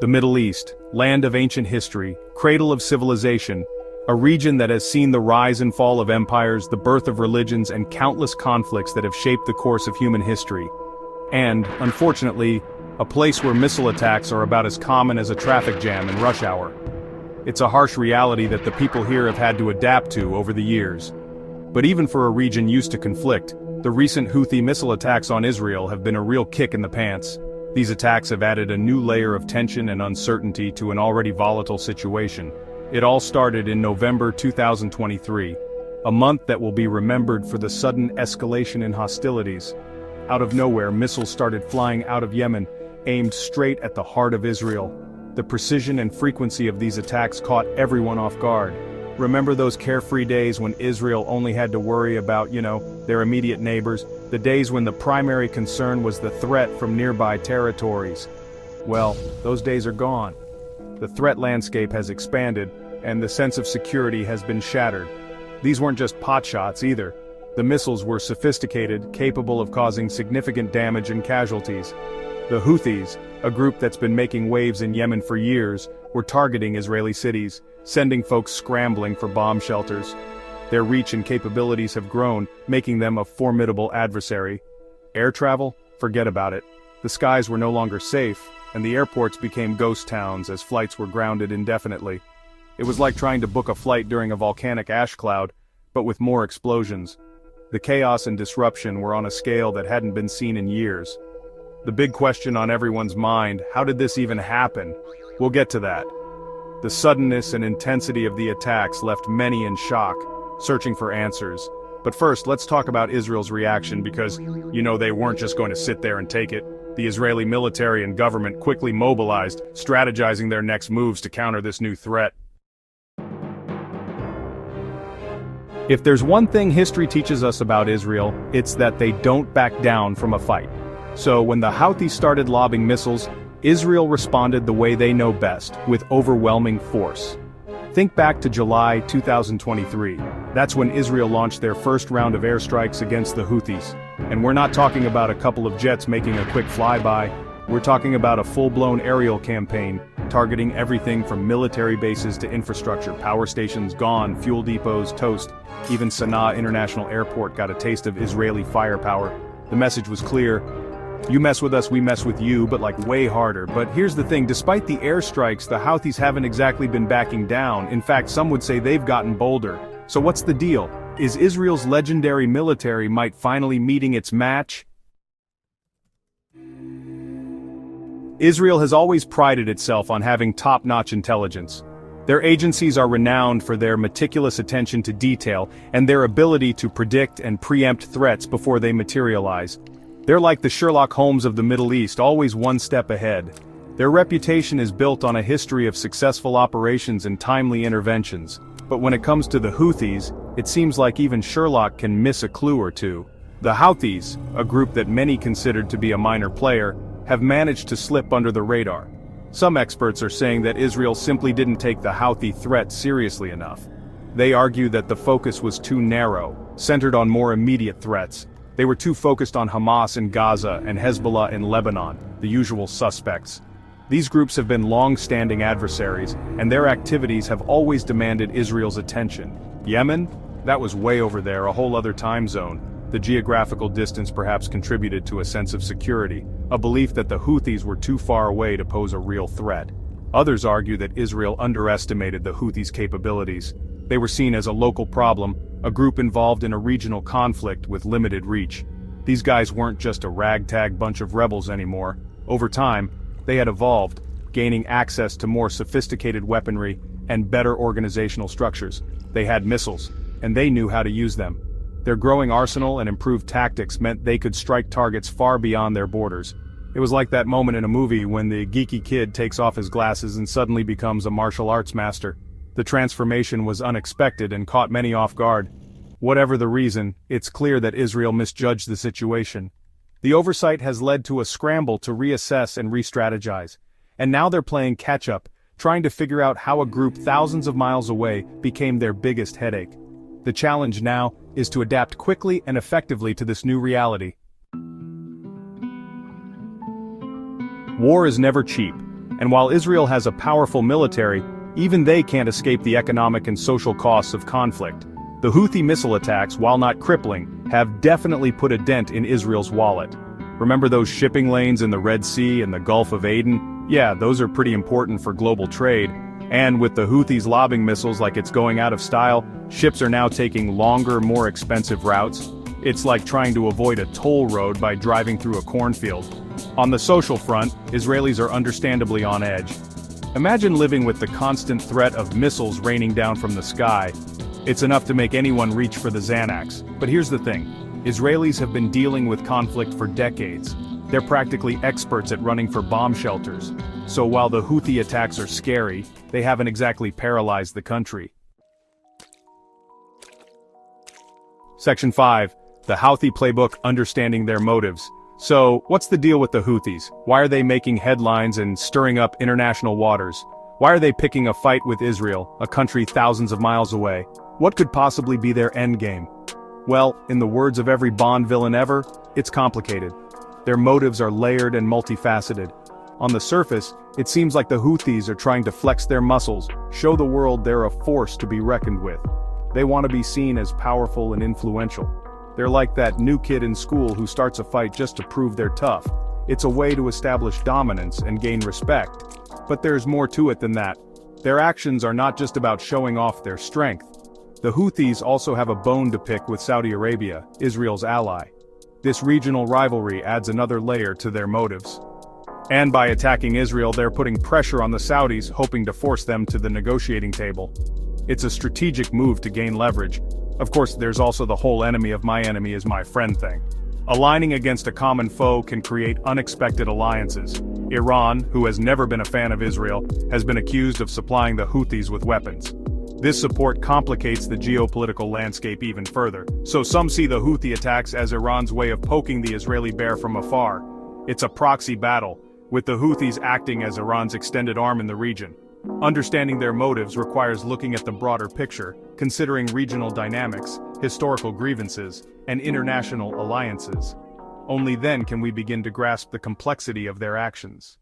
The Middle East, land of ancient history, cradle of civilization, a region that has seen the rise and fall of empires, the birth of religions, and countless conflicts that have shaped the course of human history. And, unfortunately, a place where missile attacks are about as common as a traffic jam in rush hour. It's a harsh reality that the people here have had to adapt to over the years. But even for a region used to conflict, the recent Houthi missile attacks on Israel have been a real kick in the pants. These attacks have added a new layer of tension and uncertainty to an already volatile situation. It all started in November 2023, a month that will be remembered for the sudden escalation in hostilities. Out of nowhere, missiles started flying out of Yemen, aimed straight at the heart of Israel. The precision and frequency of these attacks caught everyone off guard. Remember those carefree days when Israel only had to worry about, their immediate neighbors, the days when the primary concern was the threat from nearby territories? Well, those days are gone. The threat landscape has expanded, and the sense of security has been shattered. These weren't just potshots either. The missiles were sophisticated, capable of causing significant damage and casualties. The Houthis, a group that's been making waves in Yemen for years, were targeting Israeli cities, sending folks scrambling for bomb shelters. Their reach and capabilities have grown, making them a formidable adversary. Air travel? Forget about it. The skies were no longer safe, and the airports became ghost towns as flights were grounded indefinitely. It was like trying to book a flight during a volcanic ash cloud, but with more explosions. The chaos and disruption were on a scale that hadn't been seen in years. The big question on everyone's mind, how did this even happen? We'll get to that. The suddenness and intensity of the attacks left many in shock, searching for answers. But first, let's talk about Israel's reaction because, they weren't just going to sit there and take it. The Israeli military and government quickly mobilized, strategizing their next moves to counter this new threat. If there's one thing history teaches us about Israel, it's that they don't back down from a fight. So when the Houthis started lobbing missiles, Israel responded the way they know best, with overwhelming force. Think back to July 2023. That's when Israel launched their first round of airstrikes against the Houthis. And we're not talking about a couple of jets making a quick flyby. We're talking about a full-blown aerial campaign, targeting everything from military bases to infrastructure. Power stations gone, fuel depots toast. Even Sana'a International Airport got a taste of Israeli firepower. The message was clear. You mess with us, we mess with you, but like way harder. But here's the thing, despite the airstrikes, the Houthis haven't exactly been backing down. In fact, some would say they've gotten bolder. So what's the deal? Is Israel's legendary military might finally meeting its match? Israel has always prided itself on having top-notch intelligence. Their agencies are renowned for their meticulous attention to detail and their ability to predict and preempt threats before they materialize. They're like the Sherlock Holmes of the Middle East, always one step ahead. Their reputation is built on a history of successful operations and timely interventions. But when it comes to the Houthis, it seems like even Sherlock can miss a clue or two. The Houthis, a group that many considered to be a minor player, have managed to slip under the radar. Some experts are saying that Israel simply didn't take the Houthi threat seriously enough. They argue that the focus was too narrow, centered on more immediate threats. They were too focused on Hamas in Gaza and Hezbollah in Lebanon, the usual suspects. These groups have been long-standing adversaries, and their activities have always demanded Israel's attention. Yemen? That was way over there, a whole other time zone. The geographical distance perhaps contributed to a sense of security, a belief that the Houthis were too far away to pose a real threat. Others argue that Israel underestimated the Houthis' capabilities. They were seen as a local problem, a group involved in a regional conflict with limited reach. These guys weren't just a ragtag bunch of rebels anymore. Over time, they had evolved, gaining access to more sophisticated weaponry and better organizational structures. They had missiles, and they knew how to use them. Their growing arsenal and improved tactics meant they could strike targets far beyond their borders. It was like that moment in a movie when the geeky kid takes off his glasses and suddenly becomes a martial arts master. The transformation was unexpected and caught many off guard. Whatever the reason, it's clear that Israel misjudged the situation. The oversight has led to a scramble to reassess and re-strategize. And now they're playing catch-up, trying to figure out how a group thousands of miles away became their biggest headache. The challenge now is to adapt quickly and effectively to this new reality. War is never cheap, And while Israel has a powerful military, even they can't escape the economic and social costs of conflict. The Houthi missile attacks, while not crippling, have definitely put a dent in Israel's wallet. Remember those shipping lanes in the Red Sea and the Gulf of Aden? Yeah, those are pretty important for global trade. And with the Houthis lobbing missiles like it's going out of style, ships are now taking longer, more expensive routes. It's like trying to avoid a toll road by driving through a cornfield. On the social front, Israelis are understandably on edge. Imagine living with the constant threat of missiles raining down from the sky. It's enough to make anyone reach for the Xanax. But here's the thing. Israelis have been dealing with conflict for decades. They're practically experts at running for bomb shelters. So while the Houthi attacks are scary, they haven't exactly paralyzed the country. Section 5. The Houthi Playbook: Understanding Their Motives. So, what's the deal with the Houthis? Why are they making headlines and stirring up international waters? Why are they picking a fight with Israel, a country thousands of miles away? What could possibly be their endgame? Well, in the words of every Bond villain ever, it's complicated. Their motives are layered and multifaceted. On the surface, it seems like the Houthis are trying to flex their muscles, show the world they're a force to be reckoned with. They want to be seen as powerful and influential. They're like that new kid in school who starts a fight just to prove they're tough. It's a way to establish dominance and gain respect. But there's more to it than that. Their actions are not just about showing off their strength. The Houthis also have a bone to pick with Saudi Arabia, Israel's ally. This regional rivalry adds another layer to their motives. And by attacking Israel, they're putting pressure on the Saudis, hoping to force them to the negotiating table. It's a strategic move to gain leverage. Of course, there's also the whole enemy of my enemy is my friend thing. Aligning against a common foe can create unexpected alliances. Iran, who has never been a fan of Israel, has been accused of supplying the Houthis with weapons. This support complicates the geopolitical landscape even further. So some see the Houthi attacks as Iran's way of poking the Israeli bear from afar. It's a proxy battle, with the Houthis acting as Iran's extended arm in the region. Understanding their motives requires looking at the broader picture, considering regional dynamics, historical grievances, and international alliances. Only then can we begin to grasp the complexity of their actions.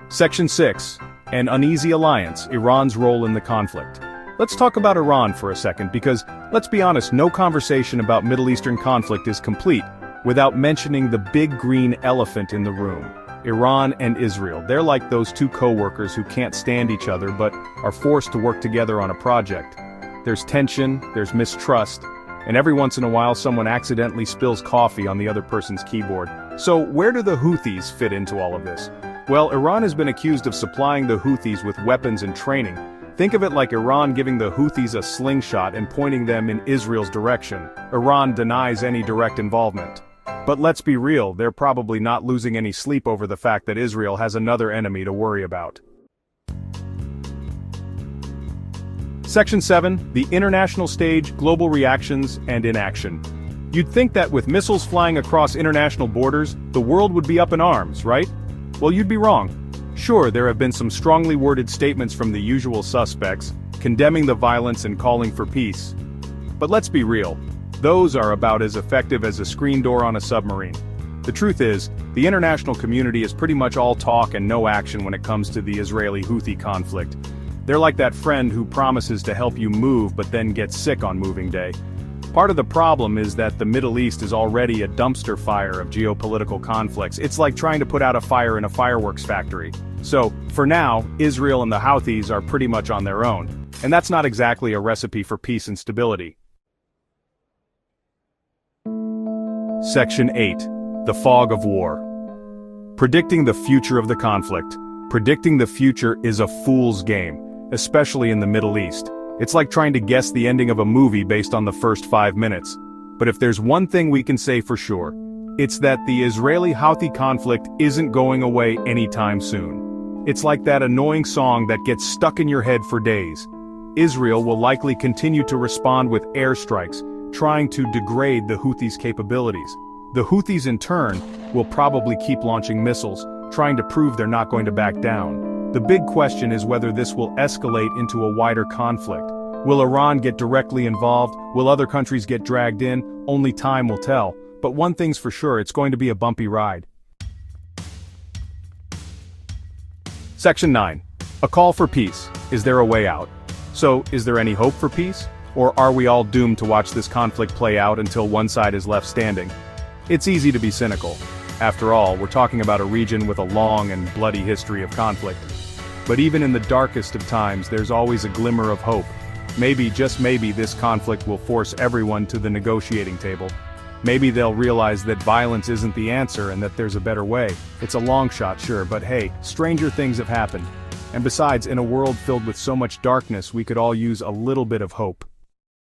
Section 6. An Uneasy Alliance: Iran's Role in the Conflict. Let's talk about Iran for a second because, let's be honest, no conversation about Middle Eastern conflict is complete without mentioning the big green elephant in the room. Iran and Israel. They're like those two co-workers who can't stand each other but are forced to work together on a project. There's tension, there's mistrust, and every once in a while someone accidentally spills coffee on the other person's keyboard. So where do the Houthis fit into all of this? Well, Iran has been accused of supplying the Houthis with weapons and training. Think of it like Iran giving the Houthis a slingshot and pointing them in Israel's direction. Iran denies any direct involvement. But let's be real, they're probably not losing any sleep over the fact that Israel has another enemy to worry about. Section 7. The International Stage: Global Reactions and Inaction. You'd think that with missiles flying across international borders, the world would be up in arms, right? Well, you'd be wrong. Sure, there have been some strongly worded statements from the usual suspects, condemning the violence and calling for peace. But let's be real. Those are about as effective as a screen door on a submarine. The truth is, the international community is pretty much all talk and no action when it comes to the Israeli-Houthi conflict. They're like that friend who promises to help you move but then gets sick on moving day. Part of the problem is that the Middle East is already a dumpster fire of geopolitical conflicts. It's like trying to put out a fire in a fireworks factory. So, for now, Israel and the Houthis are pretty much on their own. And that's not exactly a recipe for peace and stability. Section 8. The Fog of War. Predicting the future of the conflict. Predicting the future is a fool's game, especially in the Middle East. It's like trying to guess the ending of a movie based on the first 5 minutes. But if there's one thing we can say for sure, it's that the Israeli-Houthi conflict isn't going away anytime soon. It's like that annoying song that gets stuck in your head for days. Israel will likely continue to respond with airstrikes, trying to degrade the Houthis' capabilities. The Houthis in turn will probably keep launching missiles, trying to prove they're not going to back down. The big question is whether this will escalate into a wider conflict. Will Iran get directly involved? Will other countries get dragged in? Only time will tell. But one thing's for sure, it's going to be a bumpy ride. Section 9. A call for peace. Is there a way out? So, is there any hope for peace? Or are we all doomed to watch this conflict play out until one side is left standing? It's easy to be cynical. After all, we're talking about a region with a long and bloody history of conflict. But even in the darkest of times, there's always a glimmer of hope. Maybe, just maybe, this conflict will force everyone to the negotiating table. Maybe they'll realize that violence isn't the answer and that there's a better way. It's a long shot, sure, but hey, stranger things have happened. And besides, in a world filled with so much darkness, we could all use a little bit of hope.